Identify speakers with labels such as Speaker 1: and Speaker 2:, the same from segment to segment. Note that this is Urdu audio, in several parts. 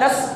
Speaker 1: 10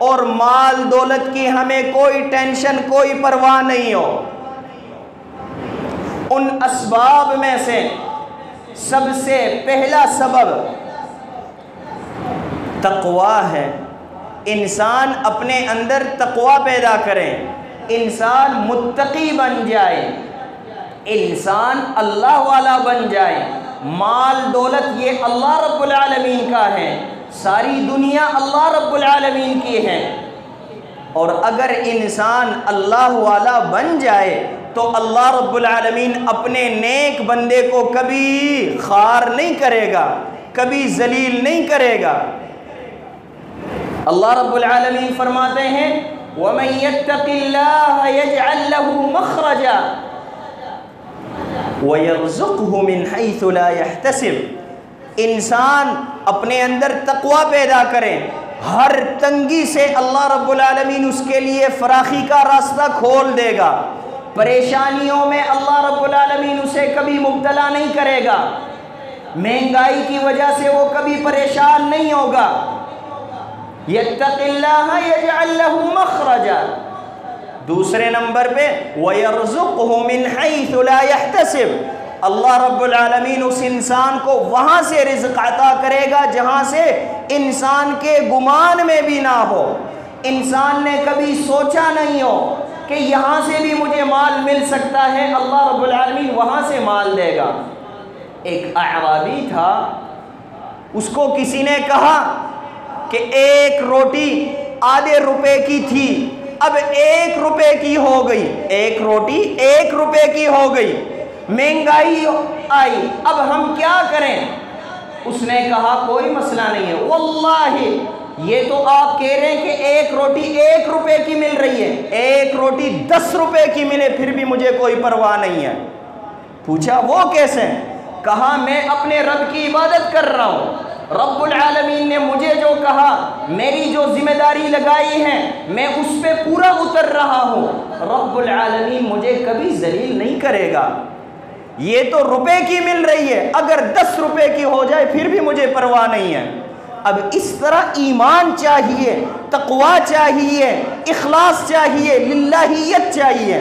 Speaker 1: اور مال دولت کی ہمیں کوئی ٹینشن، کوئی پرواہ نہیں ہو۔ ان اسباب میں سے سب سے پہلا سبب تقویٰ ہے۔ انسان اپنے اندر تقویٰ پیدا کرے، انسان متقی بن جائے، انسان اللہ والا بن جائے۔ مال دولت یہ اللہ رب العالمین کا ہے، ساری دنیا اللہ رب العالمین کی ہے، اور اگر انسان اللہ والا بن جائے تو اللہ رب العالمین اپنے نیک بندے کو کبھی خوار نہیں کرے گا، کبھی ذلیل نہیں کرے گا۔ اللہ رب العالمین فرماتے ہیں وَمَن يَتَّقِ اللَّهَ يَجْعَل لَّهُ مَخْرَجًا وَيَرْزُقْهُ مِنْ حَيْثُ لَا يَحْتَسِبُ۔ انسان اپنے اندر تقویٰ پیدا کرے، ہر تنگی سے اللہ رب العالمین اس کے لیے فراخی کا راستہ کھول دے گا، پریشانیوں میں اللہ رب العالمین اسے کبھی مبتلا نہیں کرے گا، مہنگائی کی وجہ سے وہ کبھی پریشان نہیں ہوگا۔ یتق اللہ یجعل لہ مخرجا۔ دوسرے نمبر پہ وَيَرْزُقْهُ مِنْ حَيْثُ لَا يَحْتَسِبُ، اللہ رب العالمین اس انسان کو وہاں سے رزق عطا کرے گا جہاں سے انسان کے گمان میں بھی نہ ہو، انسان نے کبھی سوچا نہیں ہو کہ یہاں سے بھی مجھے مال مل سکتا ہے، اللہ رب العالمین وہاں سے مال دے گا۔ ایک اعرابی تھا، اس کو کسی نے کہا کہ ایک روٹی آدھے روپے کی تھی، اب 1 روپے کی ہو گئی، ایک روٹی 1 روپے کی ہو گئی، مہنگائی آئی، اب ہم کیا کریں؟ اس نے کہا کوئی مسئلہ نہیں ہے، واللہ یہ تو آپ کہہ رہے ہیں کہ ایک روٹی 1 روپے کی مل رہی ہے، ایک روٹی 10 روپے کی ملے پھر بھی مجھے کوئی پرواہ نہیں ہے۔ پوچھا وہ کیسے؟ کہا میں اپنے رب کی عبادت کر رہا ہوں، رب العالمین نے مجھے جو کہا، میری جو ذمہ داری لگائی ہے میں اس پہ پورا اتر رہا ہوں، رب العالمین مجھے کبھی ذلیل نہیں کرے گا۔ یہ تو روپے کی مل رہی ہے، اگر 10 روپے کی ہو جائے پھر بھی مجھے پرواہ نہیں ہے۔ اب اس طرح ایمان چاہیے، تقویٰ چاہیے، اخلاص چاہیے، للہیت چاہیے۔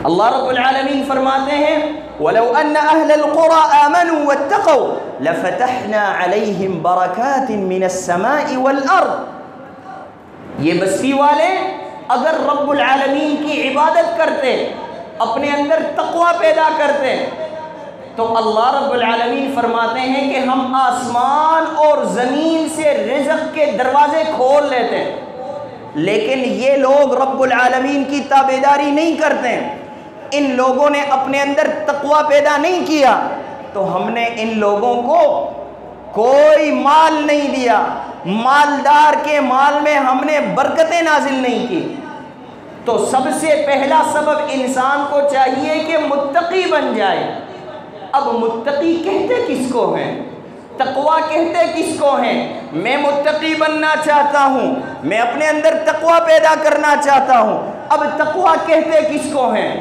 Speaker 1: اللہ رب العالمین فرماتے ہیں وَلَوْ أَنَّ أَهْلَ الْقُرَىٰ آمَنُوا وَاتَّقَوْا لَفَتَحْنَا عَلَيْهِمْ بَرَكَاتٍ مِّنَ السَّمَاءِ وَالْأَرْضِ۔ یہ بستی والے اگر رب العالمین کی عبادت کرتے، اپنے اندر تقویٰ پیدا کرتے، تو اللہ رب العالمین فرماتے ہیں کہ ہم آسمان اور زمین سے رزق کے دروازے کھول لیتے، لیکن یہ لوگ رب العالمین کی تابعداری نہیں کرتے، ان لوگوں نے اپنے اندر تقویٰ پیدا نہیں کیا، تو ہم نے ان لوگوں کو کوئی مال نہیں دیا، مالدار کے مال میں ہم نے برکتیں نازل نہیں کی۔ تو سب سے پہلا سبب انسان کو چاہیے کہ متقی بن جائے۔ اب متقی کہتے کس کو ہیں؟ تقویٰ کہتے کس کو ہیں؟ میں متقی بننا چاہتا ہوں، میں اپنے اندر تقویٰ پیدا کرنا چاہتا ہوں، اب تقویٰ کہتے کس کو ہیں؟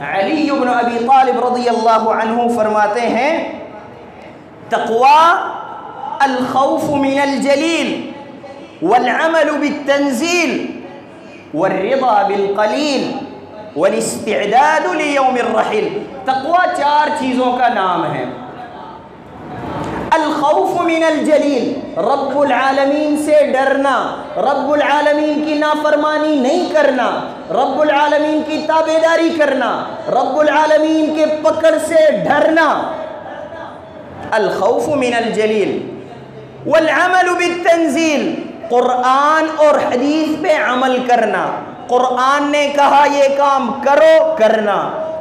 Speaker 1: علی بن ابی طالب رضی اللہ عنہ فرماتے ہیں تقویٰ الخوف من الجلیل والعمل بالتنزیل والرضا بالقلیل والاستعداد لیوم الرحیل۔ تقویٰ 4 چیزوں کا نام ہے۔ الخوف من الجلیل، رب العالمین سے ڈرنا، رب العالمین کی نافرمانی نہیں کرنا، رب العالمین کی تابعداری کرنا، رب العالمین کے پکڑ سے ڈرنا، الخوف من الجلیل۔ والعمل بالتنزیل، قرآن اور حدیث پہ عمل کرنا، قرآن نے کہا یہ کام کرو کرنا،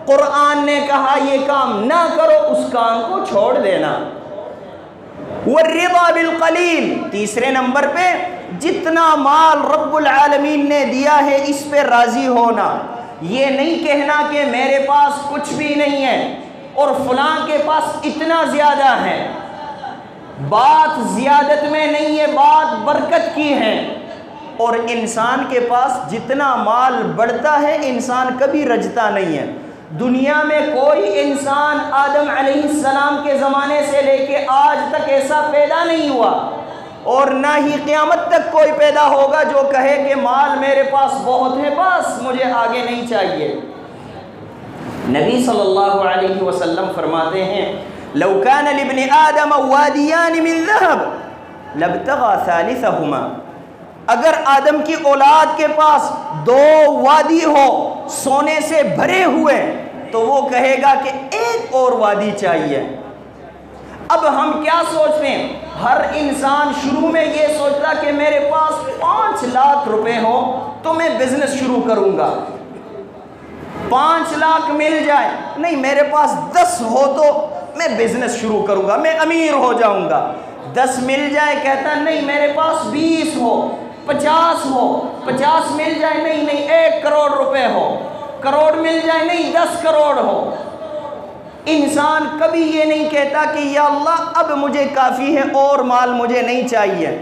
Speaker 1: قرآن نے کہا یہ کام نہ کرو اس کام کو چھوڑ دینا۔ والرضا بالقلیل، تیسرے نمبر پہ جتنا مال رب العالمین نے دیا ہے اس پہ راضی ہونا، یہ نہیں کہنا کہ میرے پاس کچھ بھی نہیں ہے اور فلاں کے پاس اتنا زیادہ ہے۔ بات زیادت میں نہیں ہے، بات برکت کی ہے، اور انسان کے پاس جتنا مال بڑھتا ہے انسان کبھی رجتا نہیں ہے۔ دنیا میں کوئی انسان آدم علیہ السلام کے زمانے سے لے کے آج تک ایسا پیدا نہیں ہوا اور نہ ہی قیامت تک کوئی پیدا ہوگا جو کہے کہ مال میرے پاس بہت ہے بس مجھے آگے نہیں چاہیے۔ نبی صلی اللہ علیہ وسلم فرماتے ہیں لو كان لابن آدم وادیان من ذهب لابتغى ثالثهما، اگر آدم کی اولاد کے پاس 2 وادی ہو سونے سے بھرے ہوئے تو وہ کہے گا کہ ایک اور وادی چاہیے۔ اب ہم کیا سوچتے ہیں؟ ہر انسان شروع میں یہ سوچتا کہ میرے پاس 5 لاکھ روپے ہو تو میں بزنس شروع کروں گا، 5 لاکھ مل جائے، نہیں میرے پاس 10 ہو تو میں بزنس شروع کروں گا، میں امیر ہو جاؤں گا۔ 10 مل جائے کہتا نہیں میرے پاس 20 ہو، 50 ہو، 50 مل جائے نہیں 1 کروڑ روپے ہو، کروڑ مل جائے نہیں 10 کروڑ ہو۔ انسان کبھی یہ نہیں کہتا کہ یا اللہ اب مجھے کافی ہے اور مال مجھے نہیں چاہیے۔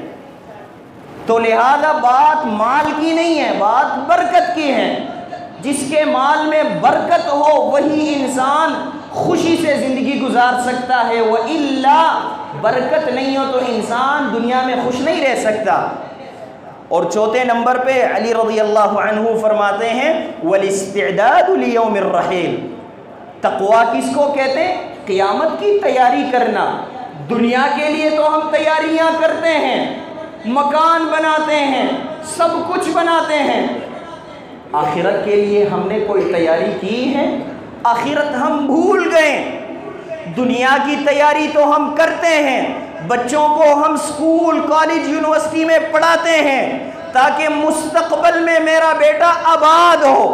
Speaker 1: تو لہذا بات مال کی نہیں ہے، بات برکت کی ہے۔ جس کے مال میں برکت ہو وہی انسان خوشی سے زندگی گزار سکتا ہے، وَإِلَّا برکت نہیں ہو تو انسان دنیا میں خوش نہیں رہ سکتا۔ اور چوتھے نمبر پہ علی رضی اللہ عنہ فرماتے ہیں وَالِاسْتِعْدَادُ لِيَوْمِ الرَّحِيلِ، تقویٰ کس کو کہتے ہیں؟ قیامت کی تیاری کرنا۔ دنیا کے لیے تو ہم تیاریاں کرتے ہیں، مکان بناتے ہیں، سب کچھ بناتے ہیں، آخرت کے لیے ہم نے کوئی تیاری کی ہے؟ آخرت ہم بھول گئے۔ دنیا کی تیاری تو ہم کرتے ہیں، بچوں کو ہم سکول کالج یونیورسٹی میں پڑھاتے ہیں تاکہ مستقبل میں میرا بیٹا آباد ہو۔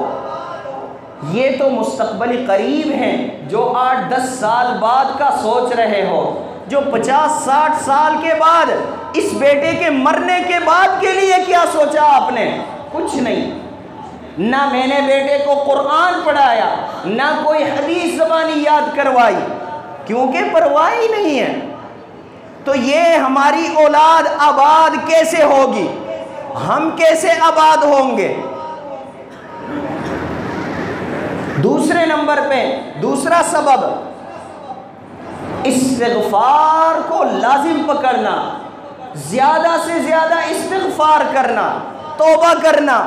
Speaker 1: یہ تو مستقبل قریب ہیں، جو 8-10 سال بعد کا سوچ رہے ہو، جو 50-60 سال کے بعد اس بیٹے کے مرنے کے بعد کے لیے کیا سوچا آپ نے؟ کچھ نہیں۔ نہ میں نے بیٹے کو قرآن پڑھایا، نہ کوئی حدیث زبانی یاد کروائی، کیونکہ پرواہ ہی نہیں ہے۔ تو یہ ہماری اولاد آباد کیسے ہوگی؟ ہم کیسے آباد ہوں گے؟ دوسرے نمبر پہ دوسرا سبب استغفار کو لازم پکڑنا، زیادہ سے زیادہ استغفار کرنا، توبہ کرنا۔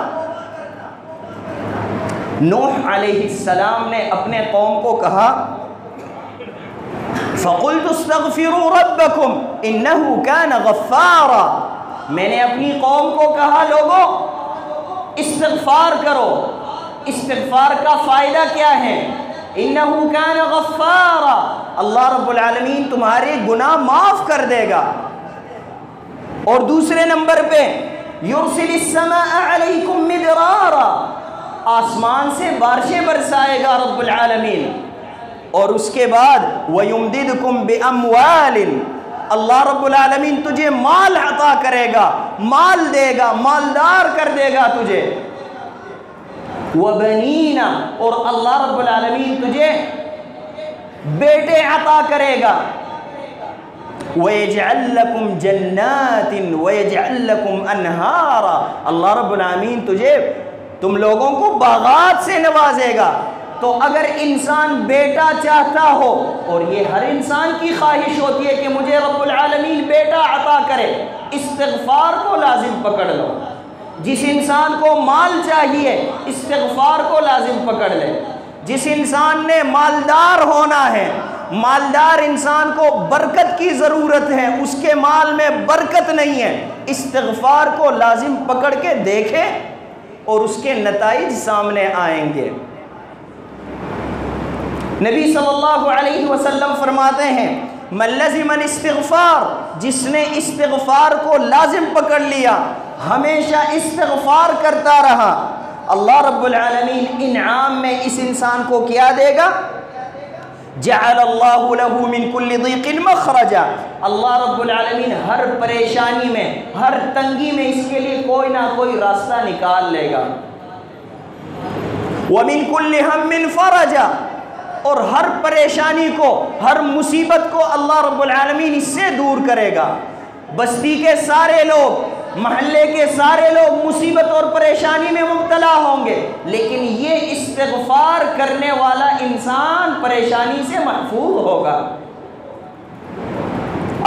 Speaker 1: نوح علیہ السلام نے اپنے قوم کو کہا فَقُلْتُ اسْتَغْفِرُوا رَبَّكُمْ إِنَّهُ كَانَ غَفَّارًا، میں نے اپنی قوم کو کہا لوگو استغفار کرو۔ استغفار کا فائدہ کیا ہے؟ انہو کان غفارا، اللہ رب العالمین تمہارے گناہ معاف کر دے گا۔ اور دوسرے نمبر پہ یرسل السماء علیکم مدرارا، آسمان سے بارشیں برسائے گا رب العالمین۔ اور اس کے بعد وَيُمْدِدْكُمْ بِأَمْوَالٍ، اللہ رب العالمین تجھے مال عطا کرے گا، مال دے گا، مالدار کر دے گا تجھے۔ وَبَنِينَ، اور اللہ رب العالمین تجھے بیٹے عطا کرے گا۔ وَيَجْعَلْ لَكُمْ جَنَّاتٍ وَيَجْعَلْ لَكُمْ أَنْهَارًا، اللہ رب العالمین تم لوگوں کو باغات سے نوازے گا۔ تو اگر انسان بیٹا چاہتا ہو، اور یہ ہر انسان کی خواہش ہوتی ہے کہ مجھے رب العالمین بیٹا عطا کرے، استغفار کو لازم پکڑ لو۔ جس انسان کو مال چاہیے استغفار کو لازم پکڑ لے۔ جس انسان نے مالدار ہونا ہے، مالدار انسان کو برکت کی ضرورت ہے، اس کے مال میں برکت نہیں ہے، استغفار کو لازم پکڑ کے دیکھے اور اس کے نتائج سامنے آئیں گے۔ نبی صلی اللہ علیہ وسلم فرماتے ہیں من لزم الاستغفار، جس نے استغفار کو لازم پکڑ لیا، ہمیشہ استغفار کرتا رہا، اللہ رب العالمین انعام میں اس انسان کو کیا دے گا؟ جعل اللہ له من كل ضیق مخرجا، اللہ رب العالمین ہر پریشانی میں، ہر تنگی میں اس کے لیے کوئی نہ کوئی راستہ نکال لے گا۔ ومن كل هم فرجا، اور ہر پریشانی کو، ہر مصیبت کو اللہ رب العالمین اس سے دور کرے گا۔ بستی کے سارے لوگ، محلے کے سارے لوگ مصیبت اور پریشانی میں مبتلا ہوں گے، لیکن یہ استغفار کرنے والا انسان پریشانی سے محفوظ ہوگا۔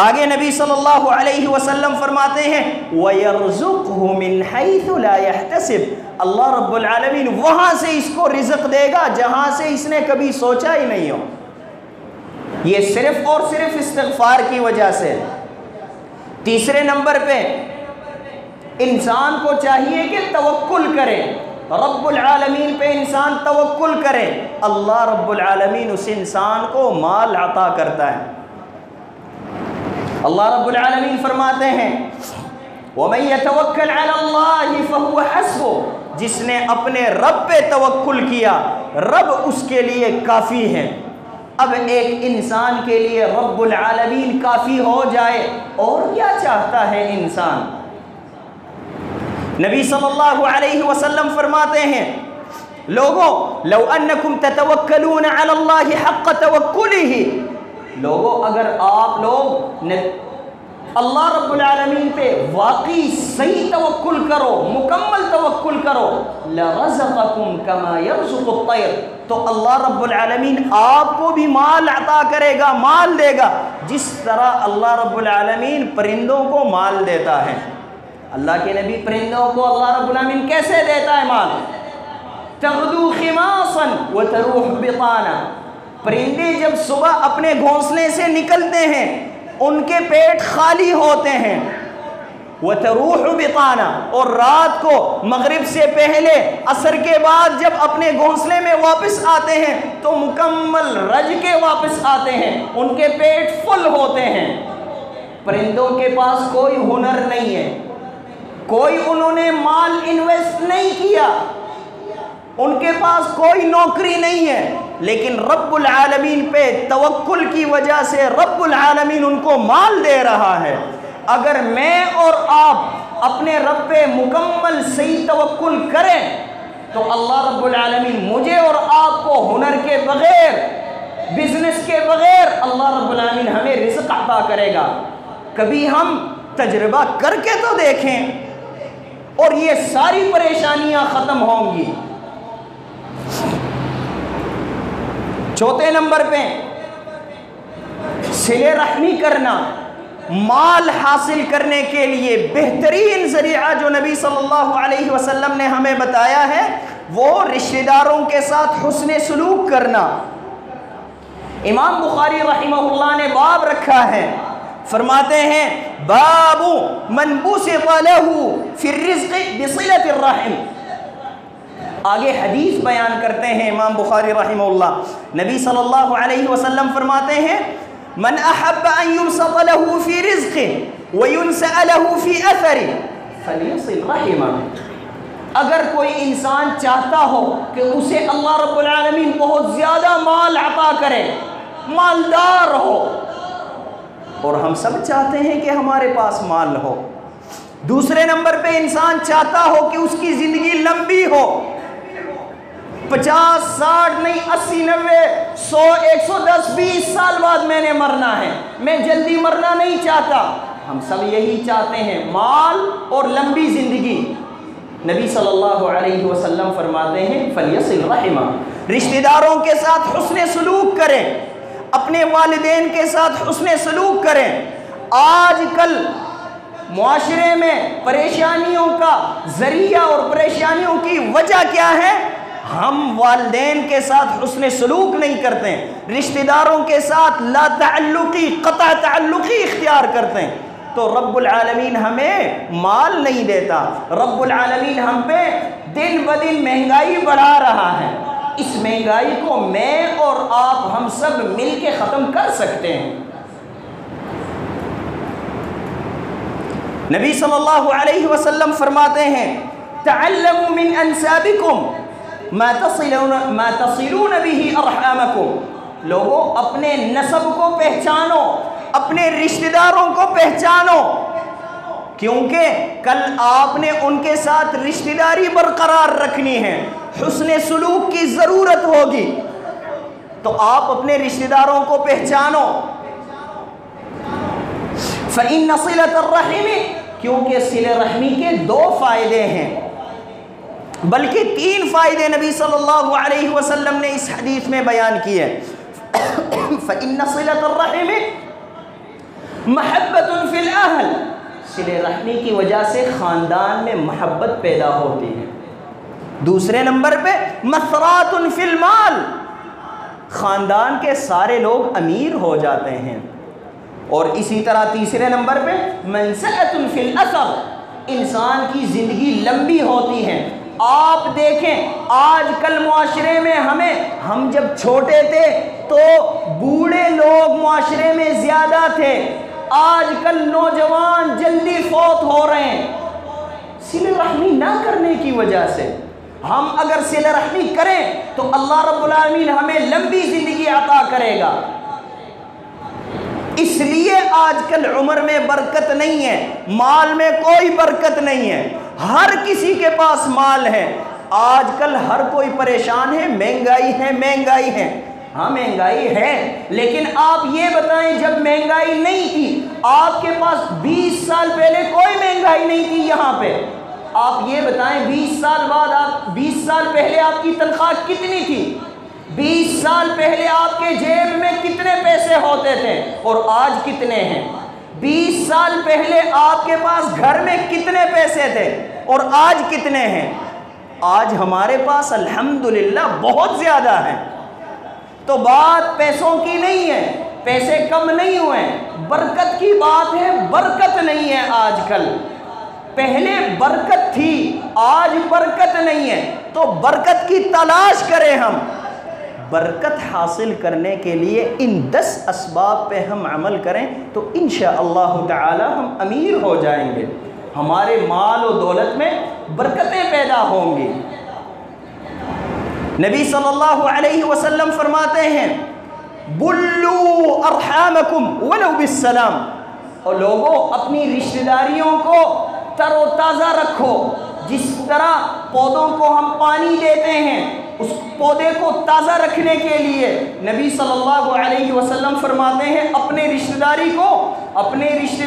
Speaker 1: آگے نبی صلی اللہ علیہ وسلم فرماتے ہیں وَيَرْزُقْهُ مِنْ حَيْثُ لَا يَحْتَسِبْ، اللہ رب العالمین وہاں سے اس کو رزق دے گا جہاں سے اس نے کبھی سوچا ہی نہیں ہو۔ یہ صرف اور صرف استغفار کی وجہ سے۔ تیسرے نمبر پہ انسان کو چاہیے کہ توکل کرے، رب العالمین پہ انسان توکل کرے، اللہ رب العالمین اس انسان کو مال عطا کرتا ہے۔ اللہ رب العالمین فرماتے ہیں وَمَن يَتَوَكَّلْ عَلَى اللَّهِ فَهُوَ حَسْبُهُ، جس نے اپنے رب پہ توکل کیا رب اس کے لیے کافی ہے۔ اب ایک انسان کے لیے رب العالمین کافی ہو جائے اور کیا چاہتا ہے انسان؟ نبی صلی اللہ علیہ وسلم فرماتے ہیں لوگوں لو انکم تتوکلون علی اللہ حق توکلہ، لوگوں اگر آپ لوگ اللہ رب العالمین پہ واقعی صحیح توکل کرو، مکمل توکل کرو، لرزقکم کما یرزق الطیر، تو اللہ رب العالمین آپ کو بھی مال عطا کرے گا، مال دے گا، جس طرح اللہ رب العالمین پرندوں کو مال دیتا ہے۔ اللہ کے نبی پرندوں کو اللہ رب العالمین کیسے دیتا ہے مال؟ تغدو خماصا وتروح بطانا، پرندے جب صبح اپنے گھونسلے سے نکلتے ہیں ان کے پیٹ خالی ہوتے ہیں، وتروح بطانا، اور رات کو مغرب سے پہلے عصر کے بعد جب اپنے گھونسلے میں واپس آتے ہیں تو مکمل رج کے واپس آتے ہیں، ان کے پیٹ فل ہوتے ہیں۔ پرندوں کے پاس کوئی ہنر نہیں ہے، کوئی انہوں نے مال انویسٹ نہیں کیا، ان کے پاس کوئی نوکری نہیں ہے، لیکن رب العالمین پہ توکل کی وجہ سے رب العالمین ان کو مال دے رہا ہے۔ اگر میں اور آپ اپنے رب پہ مکمل صحیح توکل کریں تو اللہ رب العالمین مجھے اور آپ کو ہنر کے بغیر، بزنس کے بغیر اللہ رب العالمین ہمیں رزق عطا کرے گا۔ کبھی ہم تجربہ کر کے تو دیکھیں اور یہ ساری پریشانیاں ختم ہوں گی۔ چوتھے نمبر پہ صلہ رحمی کرنا، مال حاصل کرنے کے لیے بہترین ذریعہ جو نبی صلی اللہ علیہ وسلم نے ہمیں بتایا ہے وہ رشتہ داروں کے ساتھ حسن سلوک کرنا۔ امام بخاری رحمہ اللہ نے باب رکھا ہے، فرماتے ہیں باب من بسط له فی الرزق بصلۃ الرحم۔ آگے حدیث بیان کرتے ہیں امام بخاری رحمہ اللہ، نبی صلی اللہ علیہ وسلم فرماتے ہیں من احب ان يبسط له في رزقه وينسأ له في اثره فليصل رحمه۔ اگر کوئی انسان چاہتا ہو کہ اسے اللہ رب العالمین بہت زیادہ مال عطا کرے، مالدار ہو، اور ہم سب چاہتے ہیں کہ ہمارے پاس مال ہو۔ دوسرے نمبر پہ انسان چاہتا ہو کہ اس کی زندگی لمبی ہو، 50 60 نہیں 80 90 100 110 20 سال بعد میں نے مرنا ہے، میں جلدی مرنا نہیں چاہتا۔ ہم سب یہی چاہتے ہیں، مال اور لمبی زندگی۔ نبی صلی اللہ علیہ وسلم فرماتے ہیں فلیصل رحمہ، رشتہ داروں کے ساتھ حسن سلوک کریں، اپنے والدین کے ساتھ حسن سلوک کریں۔ آج کل معاشرے میں پریشانیوں کا ذریعہ اور پریشانیوں کی وجہ کیا ہے؟ ہم والدین کے ساتھ حسن سلوک نہیں کرتے، رشتہ داروں کے ساتھ لا تعلقی، قطع تعلقی اختیار کرتے ہیں، تو رب العالمین ہمیں مال نہیں دیتا۔ رب العالمین ہم پہ دن بدن مہنگائی بڑھا رہا ہے، اس مہنگائی کو میں اور آپ ہم سب مل کے ختم کر سکتے ہیں۔ نبی صلی اللہ علیہ وسلم فرماتے ہیں تعلموا من انسابکم ما تصلون به ارحامکم، لوگوں اپنے نسب کو پہچانو، اپنے رشتہ داروں کو پہچانو، کیونکہ کل آپ نے ان کے ساتھ رشتہ داری برقرار رکھنی ہے، حسن سلوک کی ضرورت ہوگی، تو آپ اپنے رشتہ داروں کو پہچانو۔ فإن صلة الرحم، کیونکہ صلہ رحمی کے 2 فائدے ہیں، بلکہ 3 فائدے نبی صلی اللہ علیہ وسلم نے اس حدیث میں بیان کیے۔ فإن صلة الرحم محبت فی الاہل، صلہ رحمی کی وجہ سے خاندان میں محبت پیدا ہوتی ہے۔ دوسرے نمبر پہ مسرات فی المال، خاندان کے سارے لوگ امیر ہو جاتے ہیں۔ اور اسی طرح تیسرے نمبر پہ منسعۃ فی الاثر، انسان کی زندگی لمبی ہوتی ہے۔ آپ دیکھیں آج کل معاشرے میں ہم جب چھوٹے تھے تو بوڑھے لوگ معاشرے میں زیادہ تھے، آج کل نوجوان جلدی فوت ہو رہے ہیں صلہ رحمی نہ کرنے کی وجہ سے۔ ہم اگر صلہ رحمی کریں تو اللہ رب العالمین ہمیں لمبی زندگی عطا کرے گا۔ اس لیے آج کل عمر میں برکت نہیں ہے، مال میں کوئی برکت نہیں ہے، ہر کسی کے پاس مال ہے۔ آج کل ہر کوئی پریشان ہے، مہنگائی ہے، مہنگائی ہے۔ ہاں مہنگائی ہے، لیکن آپ یہ بتائیں جب مہنگائی نہیں تھی، آپ کے پاس 20 سال پہلے کوئی مہنگائی نہیں تھی یہاں پہ، آپ یہ بتائیں 20 سال پہلے آپ کی تنخواہ کتنی تھی؟ 20 سال پہلے آپ کے جیب میں کتنے پیسے ہوتے تھے اور آج کتنے ہیں؟ 20 سال پہلے آپ کے پاس گھر میں کتنے پیسے تھے اور آج کتنے ہیں؟ آج ہمارے پاس الحمدللہ بہت زیادہ ہیں۔ تو بات پیسوں کی نہیں ہے، پیسے کم نہیں ہوئے، برکت کی بات ہے، برکت نہیں ہے آج کل۔ پہلے برکت تھی، آج برکت نہیں ہے، تو برکت کی تلاش کریں۔ ہم برکت حاصل کرنے کے لیے ان 10 اسباب پہ ہم عمل کریں تو انشاءاللہ تعالی ہم امیر ہو جائیں گے، ہمارے مال و دولت میں برکتیں پیدا ہوں گی۔ نبی صلی اللہ علیہ وسلم فرماتے ہیں بلو ارحامکم ولو بالسلام، اور لوگوں اپنی رشتہ داریوں کو تر و تازہ رکھو۔ جس طرح پودوں کو ہم پانی دیتے ہیں، اس پودے کو تازہ رکھنے کے لیے نبی صلی اللہ علیہ وسلم فرماتے ہیں اپنے رشتہ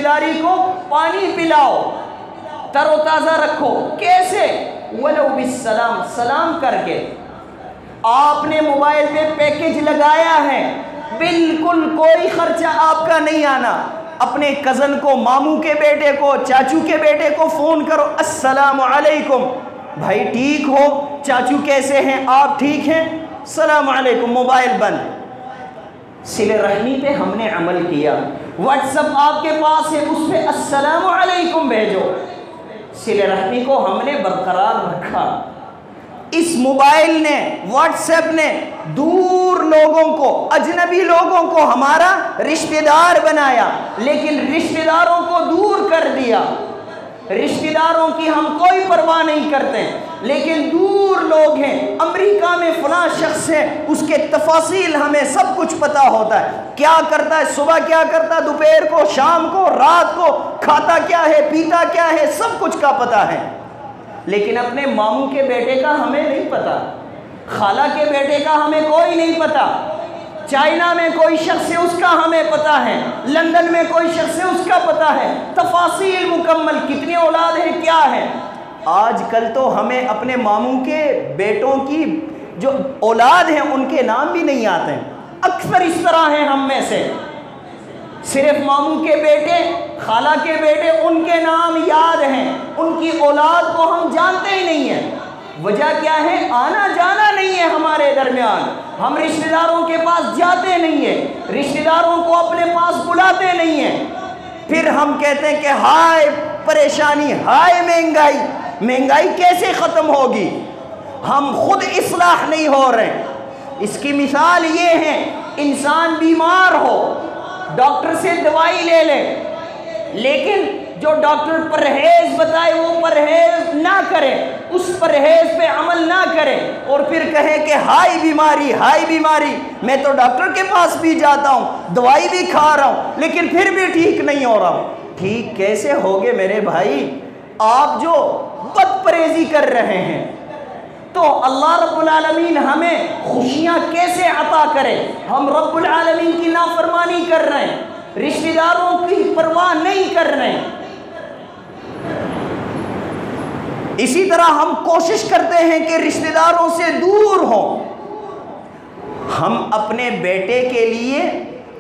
Speaker 1: داری کو پانی پلاؤ، تر و تازہ رکھو۔ کیسے؟ ولو بالسلام، سلام کر کے۔ آپ نے موبائل پہ پیکج لگایا ہے، بالکل کوئی خرچہ آپ کا نہیں آنا، اپنے کزن کو، ماموں کے بیٹے کو، چاچو کے بیٹے کو فون کرو، السلام علیکم بھائی ٹھیک ہو؟ چاچو کیسے ہیں؟ آپ ٹھیک ہیں؟ السلام علیکم، موبائل بند۔ صلہ رحمی پہ ہم نے عمل کیا، واٹس ایپ آپ کے پاس ہے، اس پہ السلام علیکم بھیجو۔ صلہ رحمی کو ہم نے برقرار رکھا۔ اس موبائل نے، واٹس ایپ نے دور لوگوں کو، اجنبی لوگوں کو ہمارا رشتہ دار بنایا، لیکن رشتہ داروں کو دور کر دیا۔ رشتہ داروں کی ہم کوئی پرواہ نہیں کرتے، لیکن دور لوگ ہیں، امریکہ میں فلاں شخص ہے، اس کے تفاصیل ہمیں سب کچھ پتہ ہوتا ہے، کیا کرتا ہے، صبح کیا کرتا ہے، دوپہر کو، شام کو، رات کو، کھاتا کیا ہے، پیتا کیا ہے، سب کچھ کا پتہ ہے۔ لیکن اپنے ماموں کے بیٹے کا ہمیں نہیں پتا، خالہ کے بیٹے کا ہمیں کوئی نہیں پتا، چائنا میں کوئی شخص ہے اس کا ہمیں پتا ہے، لندن میں کوئی شخص ہے اس کا پتا ہے، تفاصیل مکمل، کتنی اولاد ہے، کیا ہے۔ آج کل تو ہمیں اپنے ماموں کے بیٹوں کی جو اولاد ہیں ان کے نام بھی نہیں آتے ہیں، اکثر اس طرح ہیں ہم میں سے، صرف ماموں کے بیٹے، خالہ کے بیٹے، ان کے نام یاد ہیں، ان کی اولاد کو ہم جانتے ہی نہیں ہیں۔ وجہ کیا ہے؟ آنا جانا نہیں ہے ہمارے درمیان، ہم رشتہ داروں کے پاس جاتے نہیں ہیں، رشتہ داروں کو اپنے پاس بلاتے نہیں ہیں۔ پھر ہم کہتے ہیں کہ ہائے پریشانی، ہائے مہنگائی، مہنگائی کیسے ختم ہوگی؟ ہم خود اصلاح نہیں ہو رہے۔ اس کی مثال یہ ہے، انسان بیمار ہو، ڈاکٹر سے دوائی لے لے، لیکن جو ڈاکٹر پرہیز بتائے وہ پرہیز نہ کرے، اس پرہیز پہ عمل نہ کرے، اور پھر کہے کہ ہائی بیماری، ہائی بیماری، میں تو ڈاکٹر کے پاس بھی جاتا ہوں، دوائی بھی کھا رہا ہوں، لیکن پھر بھی ٹھیک نہیں ہو رہا ہوں۔ ٹھیک کیسے ہوگے میرے بھائی؟ آپ جو بد پرہیزی کر رہے ہیں، تو اللہ رب العالمین ہمیں خوشیاں کیسے عطا کرے؟ ہم رب العالمین کی نافرمانی کر رہے ہیں، رشتہ داروں کی پرواہ نہیں کر رہے ہیں۔ اسی طرح ہم کوشش کرتے ہیں کہ رشتہ داروں سے دور ہوں۔ ہم اپنے بیٹے کے لیے